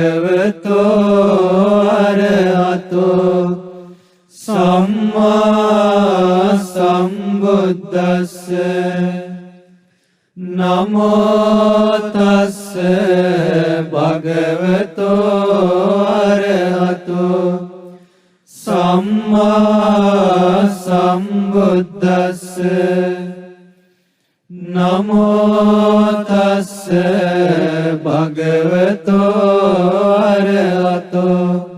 භගවතෝ අරහතෝ සම්මා සම්බුද්දස්ස නමෝ තස්ස භගවතෝ අරහතෝ සම්මා සම්බුද්දස්ස නමෝ තස්ස භගවතෝ අරහතෝ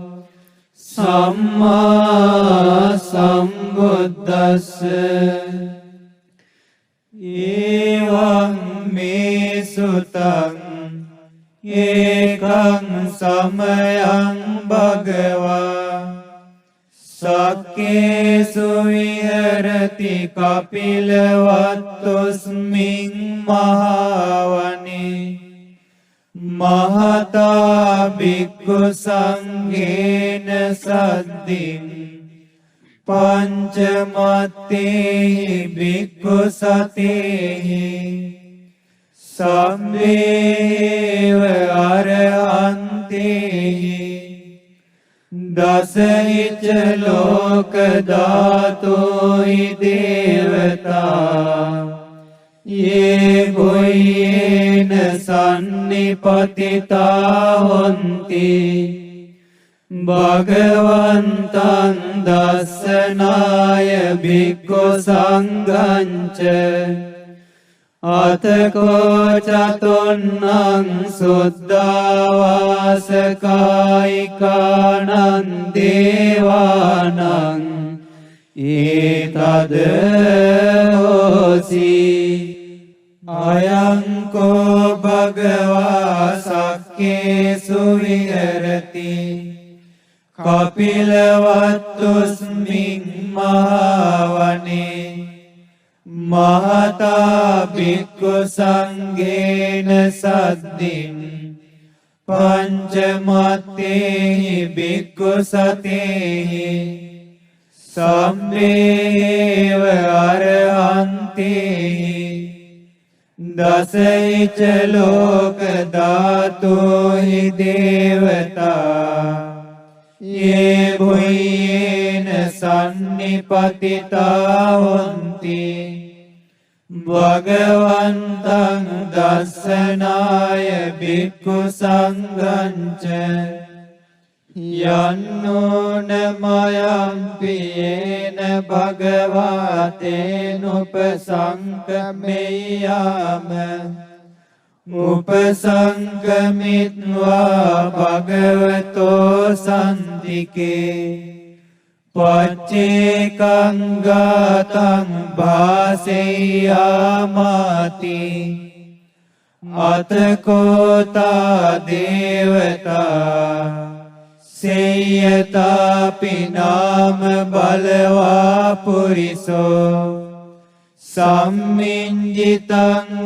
සම්මා සම්බුද්දස්ස එවං මේ සුතං ඒකං සමයං භගවා සක්කේසු විහෙරති කපිලවත්තුස්මින් මහවනේ මහතා භික්ඛු සංඝේන සද්දින් පංචමත්තේ භික්ඛු සතේහි සම්මේව අරහන්තේහි දසහිච ලෝක ධාතෝහි දේවතා යේ භුයේන සන්නිපතිතා හොන්ති භගවන්තං දස්සනාය භික්ඛු සංඝංච අතකෝ චතුන්නං සුද්ධාවාසකායිකානං දේවානං ඒතද හෝසි අයංකෝ භගවා සක්කේසු විහෙරති කපිලවත්තුස්මින් මහවනේ මහතා භික්ඛු සංඝේන සද්දින් පංචමත්තේහි භික්ඛු සතේහි සම්මේව අරහන්තේහි දසහිච ලෝක ධාතෝහි දේවතා යේ භුයේන සන්නිපතිතා හොන්ති භගවන්තං දස්සනාය භික්ඛු සංඝංච යන්නෝන මයම්පියේන භගවාතේනුපසංකමෙය්‍යාම උපසංකමිත්වා භගවතෝ සන්තිකේ පච්චේකං ගාතං භාසෙය්‍යාමාති අතකෝතා දේවතා සේයතාපි නාම බලවා පුරිසෝ සම්මිඤ්ජිතං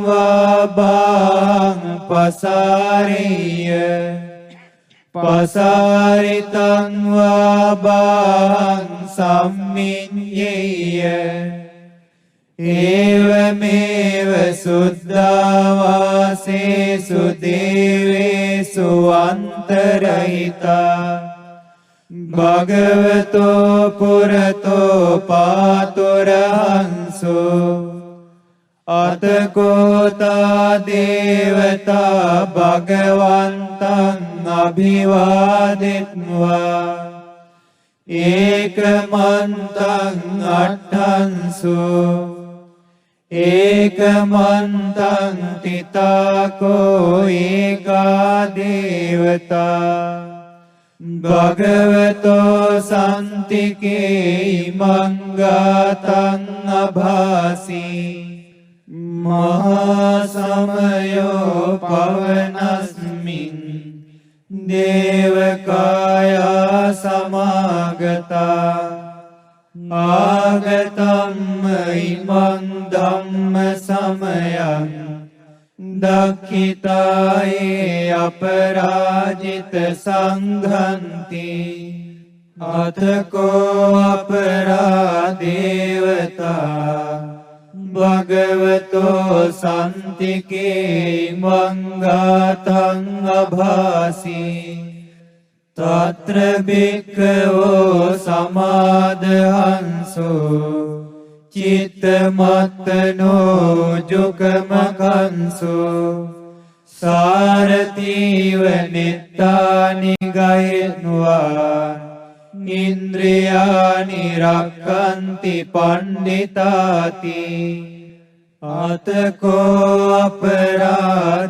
වා බාං පසාරෙය්‍ය පසාරිතං වා බාං සම්මිඤ්ඤෙය්‍ය ඒවමේව සුද්ධාවාසේසු දේවේසු අන්තරහිතා භගවතෝ පුරතෝ පාතුරහංසු අතකෝතා දේවතා භගවන්තං අභිවාදෙත්වා ඒකමන්තං අට්ඨංසු ඒකමන්තං තිතාකෝ ඒකා දේවතා භගවතෝ සන්තිකේ මංගාතං අභාසී මහා සමයෝ පවනස්මින් දේවකායා සමාගතා ආගතම්ම ඉමං ධම්ම සමයං දක්ඛිතායේ අපරාජිත සංඝන්ති අතකෝ අපරාදේවතා භගවතෝ සන්තිකේ මංගාතං අභාසී තත්‍ර භික්ඛවෝ සමාදහංසෝ චිත්තමත්තනෝ ජුකමකංසෝ සාරතීව නිත්තානි ගයන්වා ඉන්ද්‍රියානි රක්ඛන්ති පණ්ඩිතාති අතකෝ අපරාදේවතා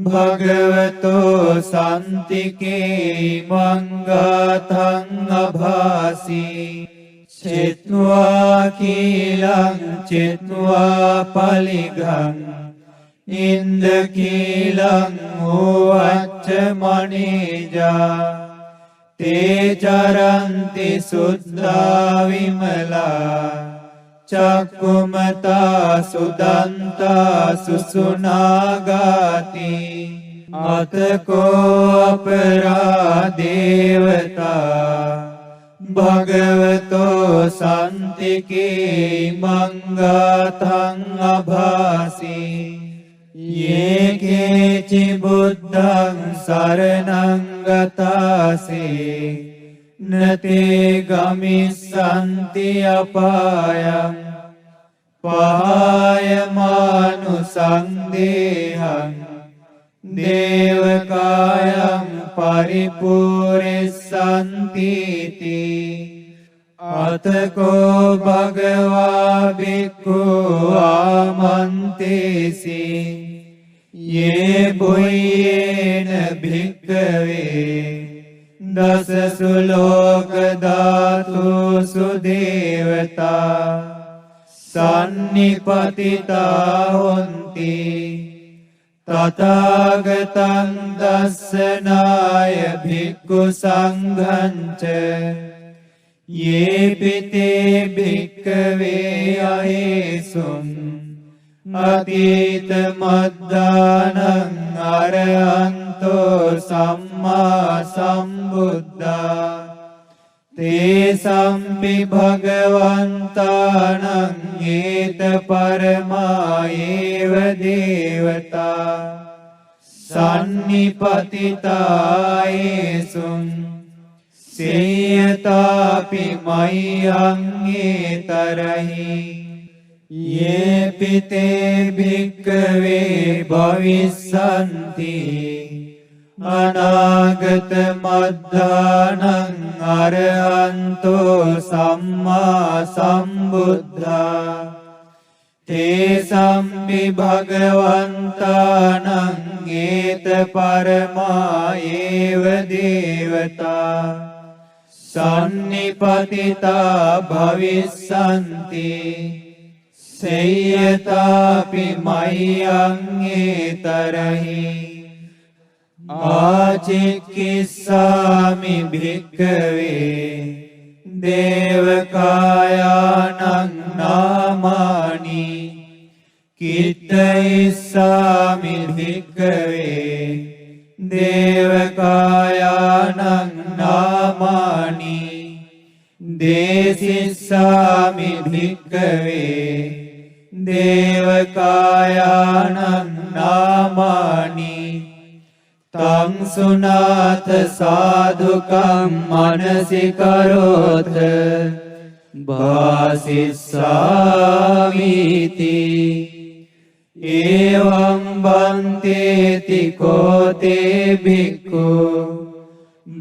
භගවතෝ සන්තිකේ මංගාතං අභාසී චිත්වා කීලං චිත්වා පලිගං ඉන්ද කීලං ඕවච්ච මනේජා තේ චරන්ති සුද්ධා විමලා චක්කුමතා සුදන්තා සුසුනාගාති අතකෝ අපරාදේවතා භගවතෝ සන්තිකේ මංගාතං අභාසී යේකේචි බුද්ධං සරණං ගතාසේ නතේ ගමිස්සන්ති අපායං පහායමානුසංදේහං දේවකායං පරිපූරිස්සන්තිති අතකෝ භගවා බික්ඛු ආමන්තේසි යේ බුයේන භික්ඛවේ දසසු ලෝක ධාතුසු දේවතා සන්නිපතිතා හොන්ති තථාගතං දස්සනාය භික්ඛු සංඝංච යේ පිතේ භික්ඛවේ අහේසුං අතීත මද්දානං අරහන්තෝ සම්මා සම්බුද්ධා තේ සම්පි භගවන්තානං ඒත පරමායේව දේවතා සන්නිපතිතායේසුං සේයතාපි මය්‍යං ඒතරහි යේ පිතේ භික්ඛවේ භවිස්සන්ති අනාගත මද්දානං අරහන්තෝ සම්මා සම්බුද්ධා තේ සම්පි භගවන්තානං ඒත පරමායේව දේවතා සන්නිපතිතා භවිස්සන්ති සේයතාපි මය්‍යං ඒතරහි ආචික්ඛිස්සාමි භික්ඛවේ දේවකායානං නාමානි කිත්තයිස්සාමි භික්ඛවේ දේවකායානං නාමානි දේසිස්සාමි භික්ඛවේ දේවකායානං නාමානි තං සුනාත සාදුකම් මනසිකරෝත භාසිස්සාමිති එවං බන්තේති කෝතේ භික්ඛු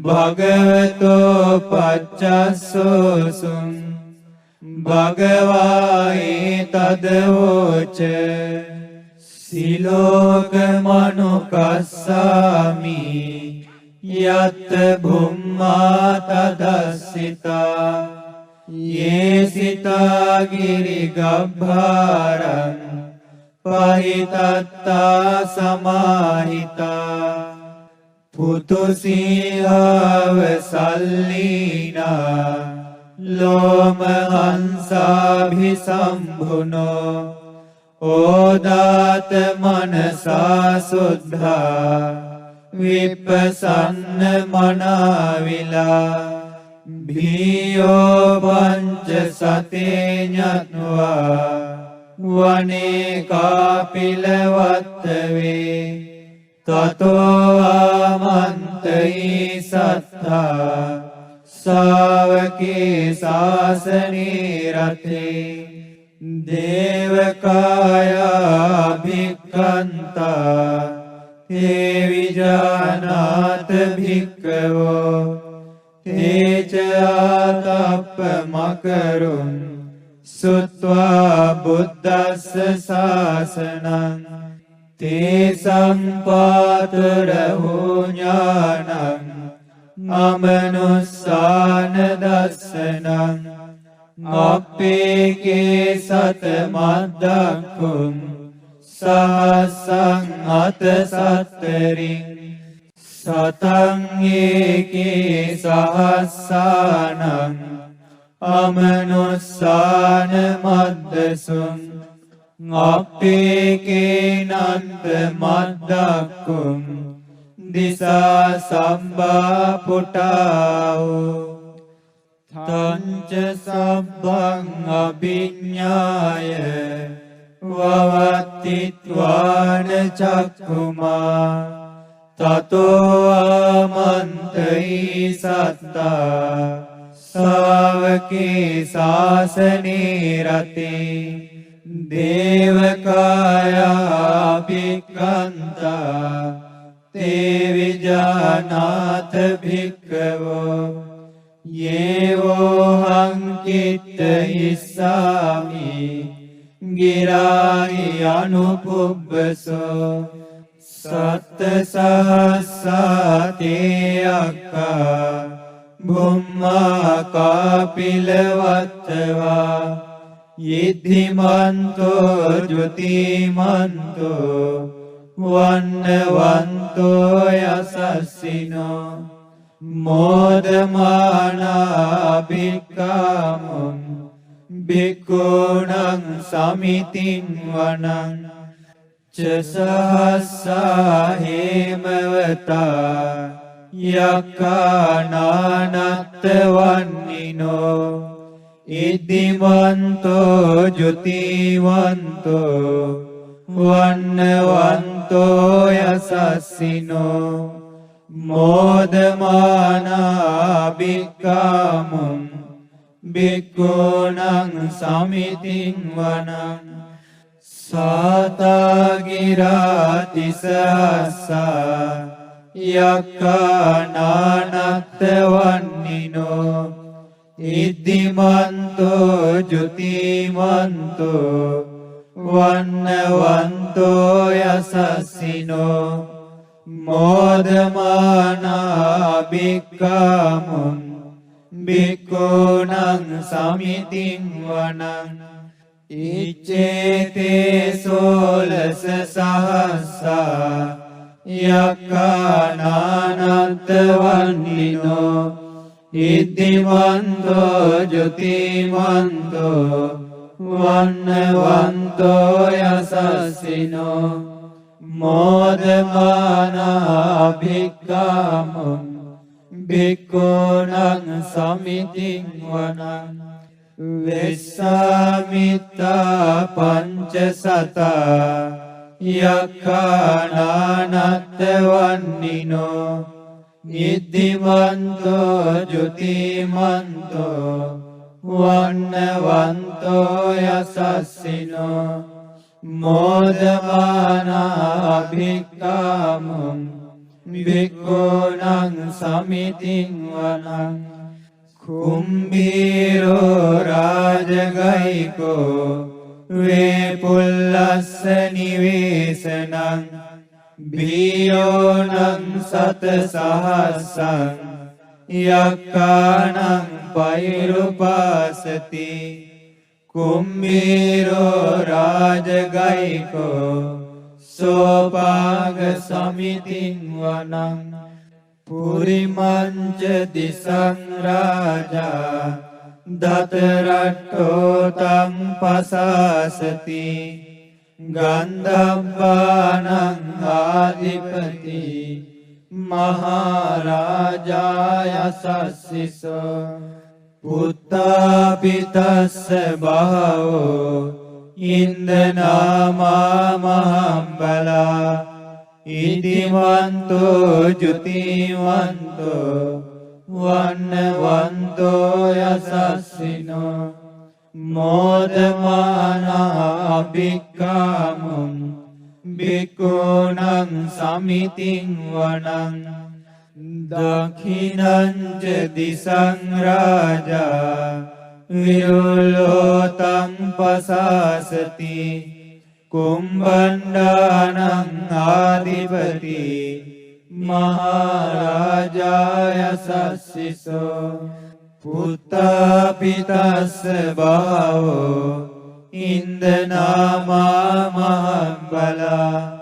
භගවතෝ පච්චස්සෝසුං භගවායේ තදවෝච සිලෝක මනුකස්සාමි යත් භුම්මා තදස්සිතා යේසිතා ගිරි ගබ්භාරං පහිතත්තා සමාහිතා පුතුසීහව සල්ලීනා ලෝමහංසාභිසම්භුනෝ ඕදාත මනසා සුද්ධා විපසන්න මනාවිලා භීයෝ පංච සතේ ඤත්වා වනේ කාපිලවත්තවේ තතෝ ආමන්තයි සත්තා ශාවකේ ශාසනේ රතේ දේවකායා භික්ඛන්තා තේ විජානාත භික්ඛවෝ තේච ආතප්ප මකරුන් සුත්වා බුද්දස්ස ශාසනං තේ සම්පාතරෝ ඥානං අමනුස්සාන දස්සනං අපේකේ සත මද්දක්කුම් සහසං අත සත්තරින් සතං ඒකේ සහස්සානං අමනුස්සාන මද්දසුං අපේකේ නන්ත මද්දක්කුම් දිසා සම්බා පුටාවෝ තංච සබ්බං අභිඤ්ඤාය වවත්තිත්වාන චක්ඛුමා තතෝ ආමන්තයි සත්තා ශාවකේ ශාසනේ රතේ දේවකායා භික්ඛන්තා තේ විජානාත භික්ඛවෝ යේවෝ හංකිත්ත ඉස්සාමි ගිරාහි අනුපුබ්බසෝ සත්ත සහස්සාතේ අක්ඛා බුම්මා කාපිලවත්තවා යෙද්ධිමන්තෝ ජුතිමන්තෝ වන්නවන්තෝ යසස්සිනෝ මෝදමානා භික්ඛාමුං භික්ඛූණං සමිතින් වනං ච සහස්සා හේමවතා යක්ඛානානත්ත වන්නිනෝ ඉද්දිමන්තෝ ජුතිමන්තෝ වන්නවන්තෝ යසස්සිනෝ මෝදමානා භික්ඛාමුං භික්ඛූණං සමිතින් වනං සාතාගිරාති සහස්සා යක්ඛානානත්ත වන්නිනෝ ඉද්දිමන්තෝ ජුතිමන්තෝ වන්නවන්තෝ යසස්සිනෝ මෝදමානා භික්ඛාමුං භික්ඛූණං සමිතින් වනං ඉච්ඡේතේ සෝලස සහස්සා යක්ඛානානත්ත වන්නිනෝ ඉද්දිමන්තෝ ජුතිමන්තෝ වන්නවන්තෝ යසස්සිනෝ මෝදමානා භික්ඛාමුං භික්ඛූණං සමිතින් වනං වෙස්සාමිත්තා පංච සතා යක්ඛානානත්ත වන්නිනෝ ඉද්දිමන්තෝ ජුතිමන්තෝ වන්නවන්තෝ යසස්සිනෝ මෝදමානා භික්ඛාමුං භික්ඛූණං සමිතින් වනං කුම්භීරෝ රාජගයිකෝ වේපුල්ලස්ස නිවේසනං භීයෝනං සත සහස්සං යක්ඛානං පෛරුපාසති කුම්භීරෝ රාජගයිකෝ සෝපාග සමිතින් වනං පුරිමංච දිසං රාජා දතරට්ඨෝ තං පසාසති ගන්ධබ්බානං ආදිපති महाराजाय सस्सिसो पुत्तापितස්ස බහවෝ ඉන්දනාමා මහම්බලා ඉදිමන්තෝ ජුතිවන්තෝ වන්නවන්තෝ යසස්සිනෝ මෝදමානා අභික්ඛාමුං බික්ඛූණං සමිතින් වනං දක්ඛිනං ච දිසං රාජා විරුලෝතං පසාසති කුම්භණ්ඩානං ආදිපති මහරජාය සස්සිසෝ පුත්තාපිතස්ස බහවෝ ඉන්දනාමා මහම්බලා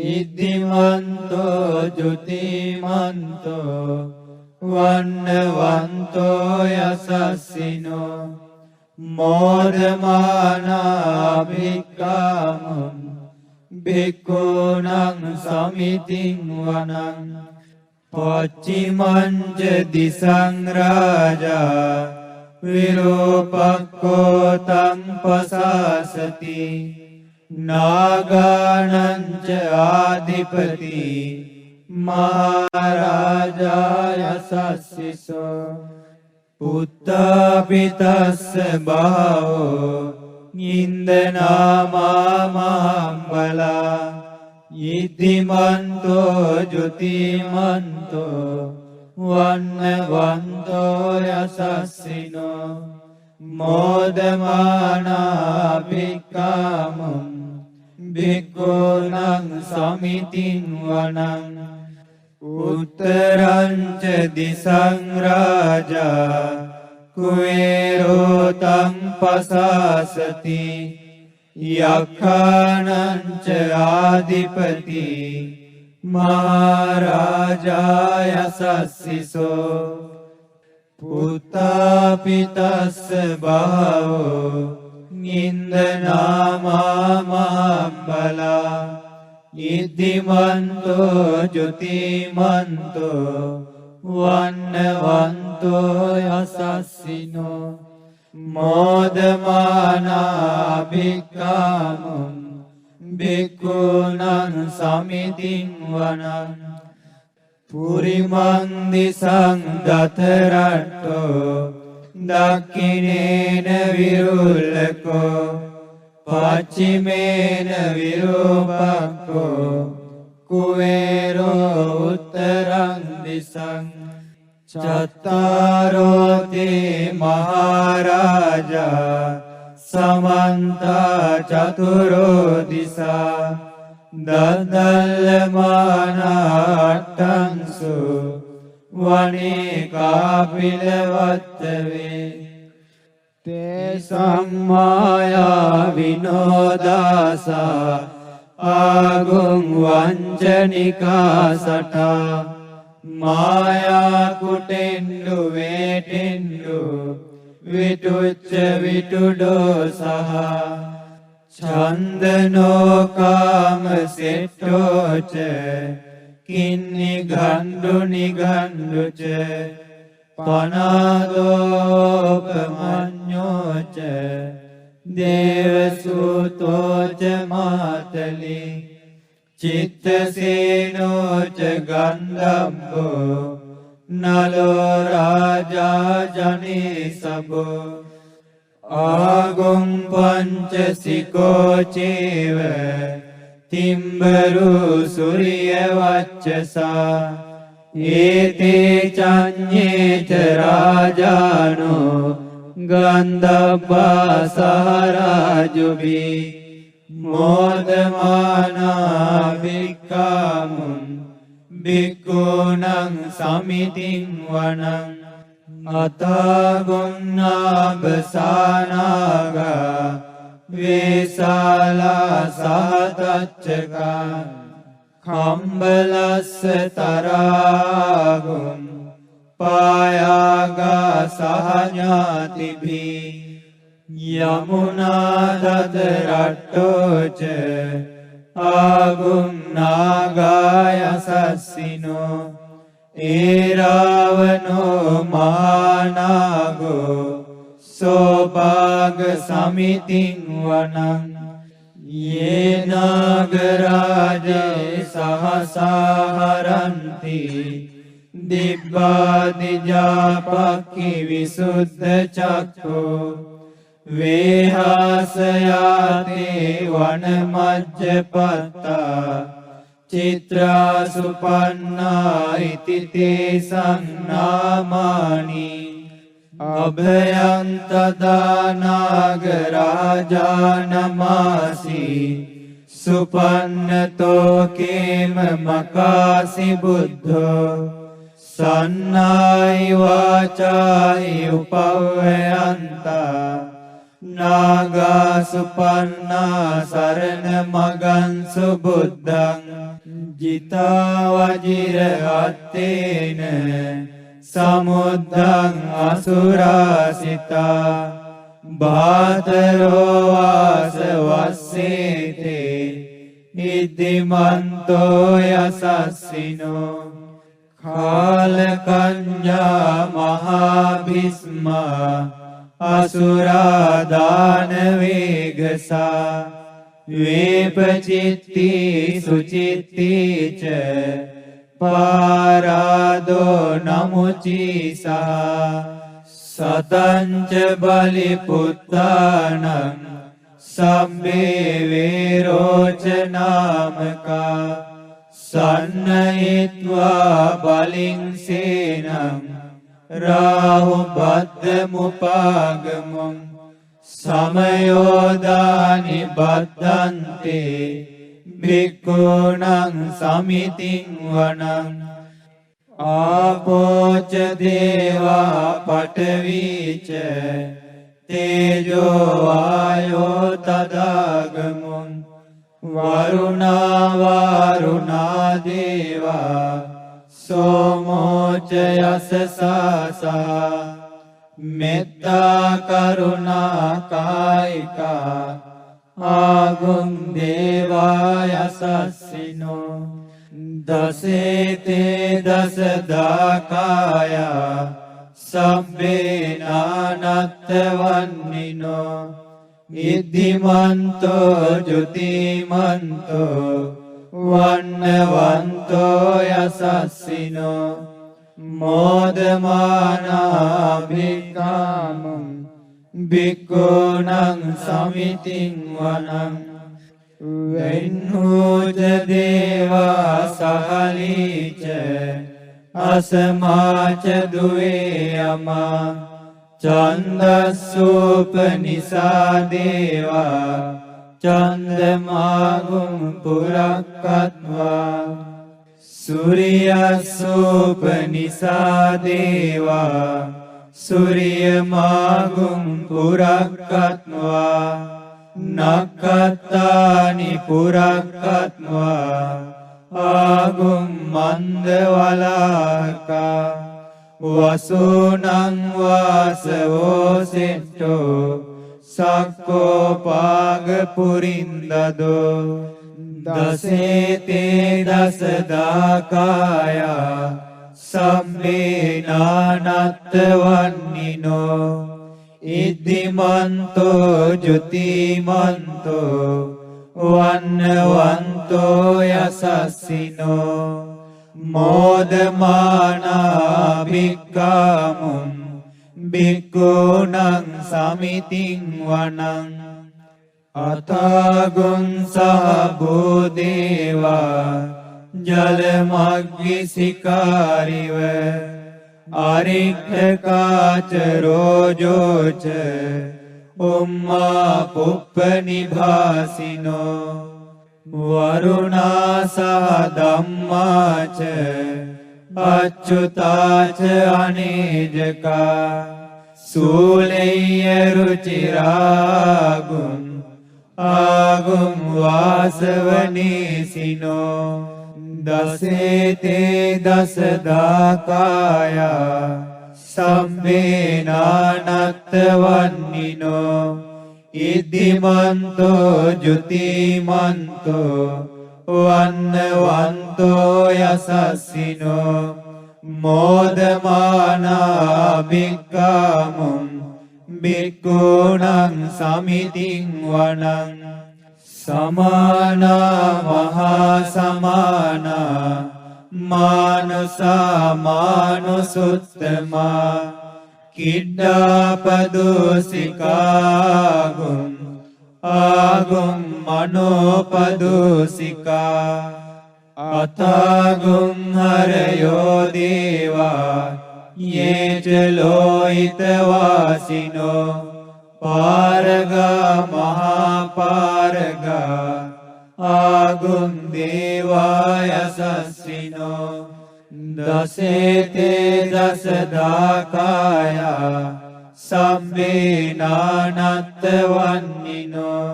ඉද්ධිමන්තෝ ජුතිමන්තෝ වන්නවන්තෝ යසස්සිනෝ මෝදමානා භික්ඛාමුං භික්ඛූණං සමිතින් වනං පච්චිමං ච දිසං රාජා විරූපක්ඛෝ තං පසාසති නාගානං ච ආදිපති මහරජාය සස්සිසෝ පුත්තාපිතස්ස බහවෝ ඉන්දනාමා මහම්බලා ඉද්ධිමන්තෝ ජුතිමන්තෝ වන්නවන්තෝ යසස්සිනෝ මෝදමානා භික්ඛාමුං භික්ඛූණං සමිතින් වනං උත්තරං ච දිසං රාජා කුවේරෝ තං පසාසති යක්ඛානං ච ආදිපති මහරජාය සස්සිසෝ පුත්තාපිතස්ස බහවෝ ඉන්දනාමා මහම්බලා ඉද්ධිමන්තෝ ජුතිමන්තෝ වන්නවන්තෝ යසස්සිනෝ මෝදමානා භික්ඛාමුං භික්ඛූණං සමිතින් වනං පුරිමං දිසං දතරට්ඨෝ දක්ඛිනේන විරුල්ලකෝ පච්චිමේන විරූපක්ඛෝ කුවේරෝ උත්තරං දිසං චත්තාරෝතේ මහරජා සමන්තා චතුරෝ දිසා දදල්ලමානාට්ටංසු වනේ කාපිලවත්තවේ තේ සම්මායා විනෝදාසා ආගුං වංචනිකා සටා මායා කුටෙන්ඩු වේටෙන්ඩු විටුච්ච විටුඩෝ සහ චන්දනෝකාම සෙට්ටෝච කින්නි ගණ්ඩු නිගණ්ඩුච පනාදෝපමඤ්ඤෝච දේවසූතෝච මාතලි චිත්තසේනෝච ගන්ධබ්බෝ නලෝ රාජා ජනේ සබෝ ආගුං පංචසිකෝ චේව තිම්බරු සුරිය වච්චසා ඒතේ චඤ්ඤේච රාජානෝ ගන්ධබ්බා සහරාජුබි මෝදමානා භික්ඛාමුං භික්ඛූණං සමිතින් වනං අතගුණාබසානාගා වේසාලා සහතච්චකා කම්බලස්ස තරාගුම් පායාගා සහඥාතිභී යමුනා දදරට්ටෝච ආගුම් නාගායසස්සිනෝ ඒරාවනෝ මහානාගෝ සෝභාග සමිතින් වනං යේ නාගරාජේ සහසාහරන්ති දිබ්බාදිජාපක්ඛි විසුද්ධ චක්ඛෝ වේහාසයාතේ වනමජ්ජපත්තා චිත්‍රා සුපන්නා ඉති තේ සංනාමානි අභයං තදා නාගරාජානමාසි සුපන්නතෝ කේම මකාසි බුද්ධෝ සන්නායි වාචායි උපව්වයන්තා නාගා සුපන්නා සරණ මගං සුබුද්ධං ජිතා වජිර අත්තේන සමුද්ධං අසුරාසිතා බාතරෝ වාස වස්සේතේ ඉද්දිමන්තෝ යසස්සිනෝ කාලකඤ්ඤා මහාභිස්මා අසුරාදාන වේගසා වේපචිත්ති සුචිත්තිච පාරාදෝ නමුචීසා සතංච බලි පුත්තානං සම්බේ වේරෝච නාමකා සන්නහිත්වා බලින් සේනං රාහු බද්ද මුපාගමුං සමයෝදානි බද්දන්තේ භික්ඛූණං සමිතින් වනං ආපෝච දේවා පඨවිච තේජෝ වායෝ තදාගමුං වරුණා දේවා සෝමෝච යසසසා මෙත්තා කරුණා කායිකා ආගුම් දේවායසස්සිනෝ දසේතේ දසදාකායා සබ්බේ නානත්ත වන්නිනෝ ඉද්ධිමන්තෝ ජුතිමන්තෝ වන්නවන්තෝ යසස්සිනෝ මෝදමානා භික්ඛාමුං භික්ඛූණං සමිතින් වනං වෙන්නෝච දේවා සහලීච අසමාච දුවේ අමා චන්දස්සූපනිසා දේවා චන්දමාගුම් පුරක්කත්වා සූරියස්සූපනිසා දේවා සූරියමාගුම් පුරක්කත්වා නක්කත්තානි පුරක්කත්වා ආගුම් මන්දවලාකා වසූනං වාසවෝ සෙට්ටෝ සක්කෝ පාග පුරින්දදෝ දසේතේ දසදාකායා සම්මේ නානත්ත වන්නිනෝ ඉද්ධිමන්තෝ ජුතිමන්තෝ වන්නවන්තෝ යසස්සිනෝ මෝදමානා භික්ඛාමුං භික්ඛූණං සමිතින් වනං අතාගුං සහ භූදේවා ජලමග්ගිසිකාරිව අරික්ඛකාච රෝජෝච උම්මා පුප්පනිභාසිනෝ වරුණා සහ ධම්මාච අච්චුතාච අනේජකා සූලෙය්‍ය රුචිරාගුම් ආගුම් වාසවනීසිනෝ දසේතේ දසදාකායා සම්මේ නානත්ත වන්නිනෝ ඉද්ධිමන්තෝ ජුතිමන්තෝ වන්නවන්තෝ යසස්සිනෝ මෝදමානා භික්ඛාමුං භික්ඛූණං සමිතින් වනං සමානා මහා සමානා මානුසා මානුසුත්තමා කිඩ්ඩාපදෝසිකාගුම් ආගුම් මනෝපදෝසිකා අතාගුම් හරයෝ දේවා යේච ලෝහිතවාසිනෝ පාරගා මහාපාරගා ආගුම් දේවා යසස්සිනෝ දසේතේ දසදාකායා සම්මේනානත්ත වන්නිනෝ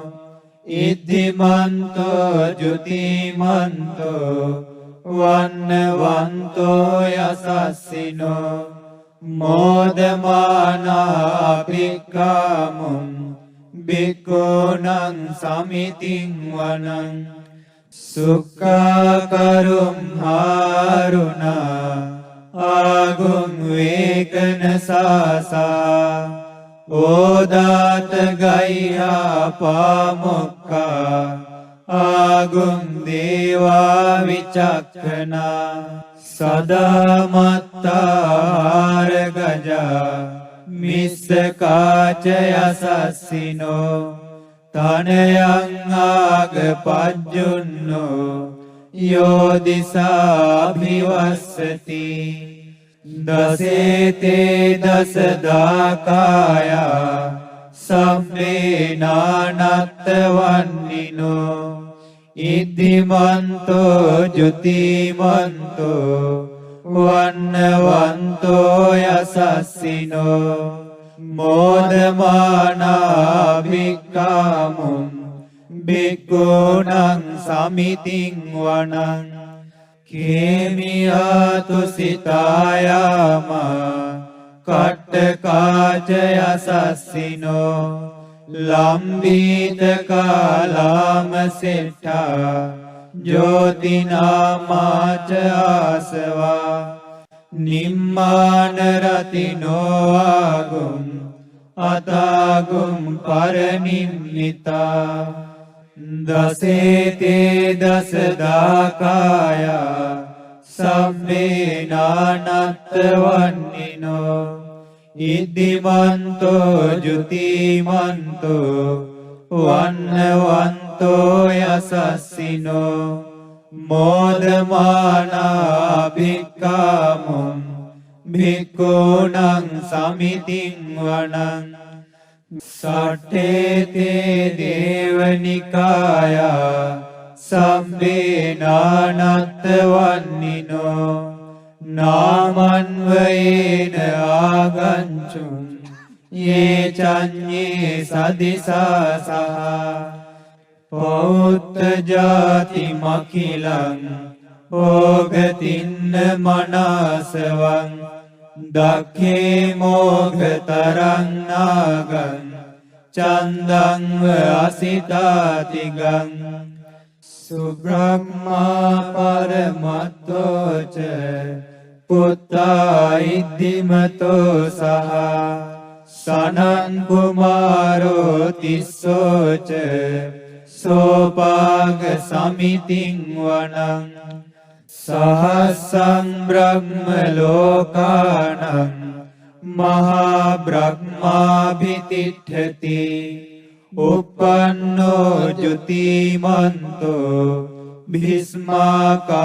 ඉද්ධිමන්තෝ ජුතිමන්තෝ වන්නවන්තෝ යසස්සිනෝ මෝදමානා භික්ඛාමුං භික්ඛූණං සමිතින් වනං සුඛාකරුම් හාරුණා ආගුම් වේකන සාසා ඕදාත ගයිහා පාමොක්ඛා ආගුම් දේවා විචක්ඛනා සදාමත්තාර ගජා මිස්සකාච යසස්සිනෝ තනයං ආග පජ්ජුන්නෝ යෝදිසාභිවස්සති දසේතේ දසදාකායා සම්මේනානත්ත වන්නිනෝ ඉද්ධිමන්තෝ ජුතිමන්තෝ වන්නවන්තෝ යසස්සිනෝ මෝදමානා භික්ඛාමුං භික්ඛූණං සමිතින් වනං කේමියාතු සිතායාමා කට්ඨකාච යසස්සිනෝ ලම්බීත කාලාම සෙට්ඨා ජෝතිනාමාච ආසවා නිම්මාන රතිනෝ ආගුම් අතාගුම් පරනිම්මිතා දසේතේ දසදාකායා සම්මේනානත්ත වන්නිනෝ ඉද්ධිමන්තෝ ජුතිමන්තෝ වන්නවන්තෝ යසස්සිනෝ මෝදමානා භික්ඛාමුං භික්ඛූණං සමිතින් වනං සට්ඨේතේ දේවනිකායා සම්මේනානත්ත වන්නිනෝ නාමන්වයේන ආගංචුං යේ චඤ්ඤේ සදිසා සහ පෞත්ත ජාති මකිලං ඕගතින්න මනාසවං දක්ඛේ මෝගතරං නාගං චන්දං අසිතාතිගං සුබ්‍රහ්මා පරමත්තෝච පුත්තා ඉද්ධිමතෝ සහ සනං කුමාරෝ තිස්සෝච සෝපාග සමිතින් වනං සහස්සං බ්‍රහ්ම ලෝකානං මහා බ්‍රහ්මාභිතිට්ඨති uppannෝ ජුතිමන්තෝ භිස්මාකායෝ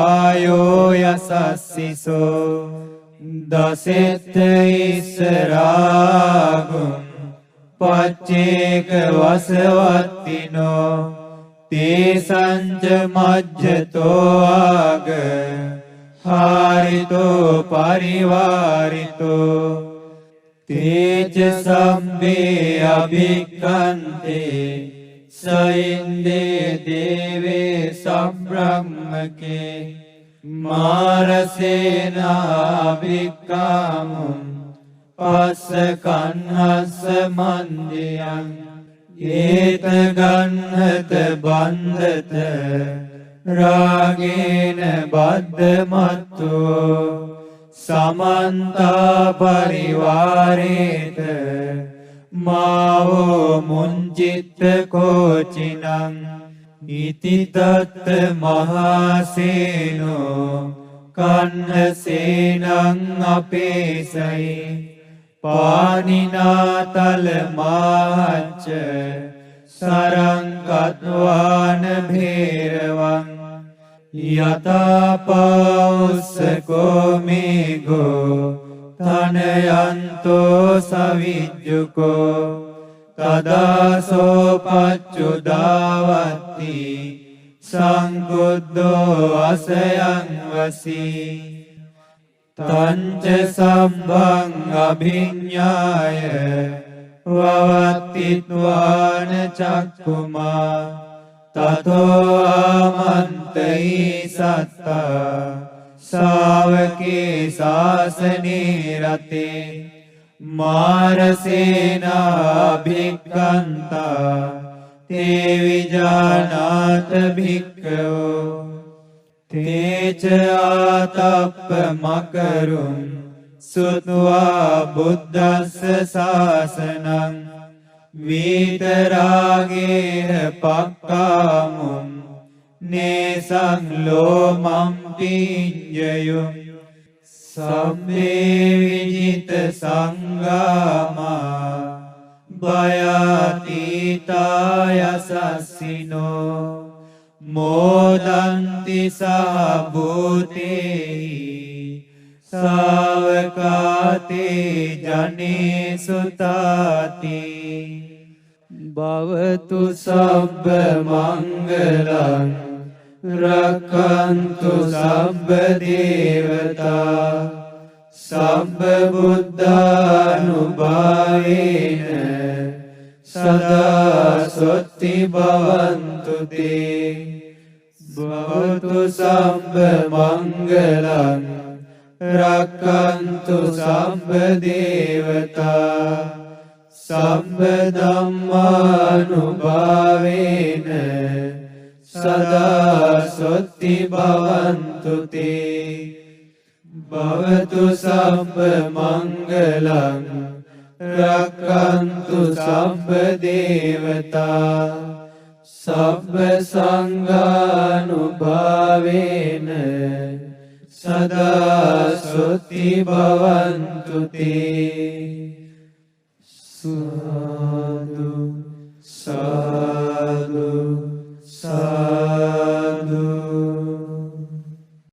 යසස්සිසෝ දසෙත්ත ඉස්සරාගුම් පච්චේක වසවත්තිනෝ තේසංච මජ්ජතෝ ආග හාරිතෝ පරිවාරිතෝ තේජ සම්බේ අභික්ඛන්තේ සයින්දේ දේවේ සම්බ්‍රහ්මකේ මාරසේනා භික්ඛාමුං පස්ස කන්හස්ස මන්දියං ඒත ගන්නත බන්ධත රාගේන බද්ධමත්තෝ සමන්තා පරිවාරේත මාවෝ මුංචිත්ත කෝචිනං ඉතිතත් මහාසේනෝ කන්නසේනං අපේසයි පානිනාතල මාච්ච සරංකත්වාන භේරවං යතාපෞස්සකෝ මේගෝ තනයන්තෝ සවිජ්ජුකෝ තදාසෝ පච්චුදාවත්ති සංකුද්දෝ අසයං වසී තංච සම්භං අභිඤ්ඤාය වවත්තිත්වාන චක්කුමා තතෝ ආමන්තයි සත්තා ශාවකේ ශාසනේ රතේ මාරසේනා භික්ඛන්තා තේ විජානාත භික්ඛවෝ තේච ආතප්ප මකරුම් සුත්වා බුද්දස්ස ශාසනං වීතරාගේහ පක්කාමුම් නේසං ලෝමම් පිඤ්ජයුම් සම්මේ විජිත සංගාමා භයාතීතායසස්සිනෝ මෝදන්ති සහභූතේහි සාවකාතේ ජනේසු තාති භවතු සබ්බ මංගලං රක්ඛන්තු සබ්බ දේවතා සබ්බ බුද්ධානුභාවේන සදා සොත්ති භවන්තු තේ භවතු සබ්බ මංගලං රක්ඛන්තු සබ්බ දේවතා සබ්බ ධම්මානුභාවේන සදා සොත්ති භවන්තු තේ භවතු සබ්බ මංගලං රක්ඛන්තු සබ්බ දේවතා සබ්බ සංඝානුභාවේන සදා සොත්ති භවන්තු තේ සාදු සාදු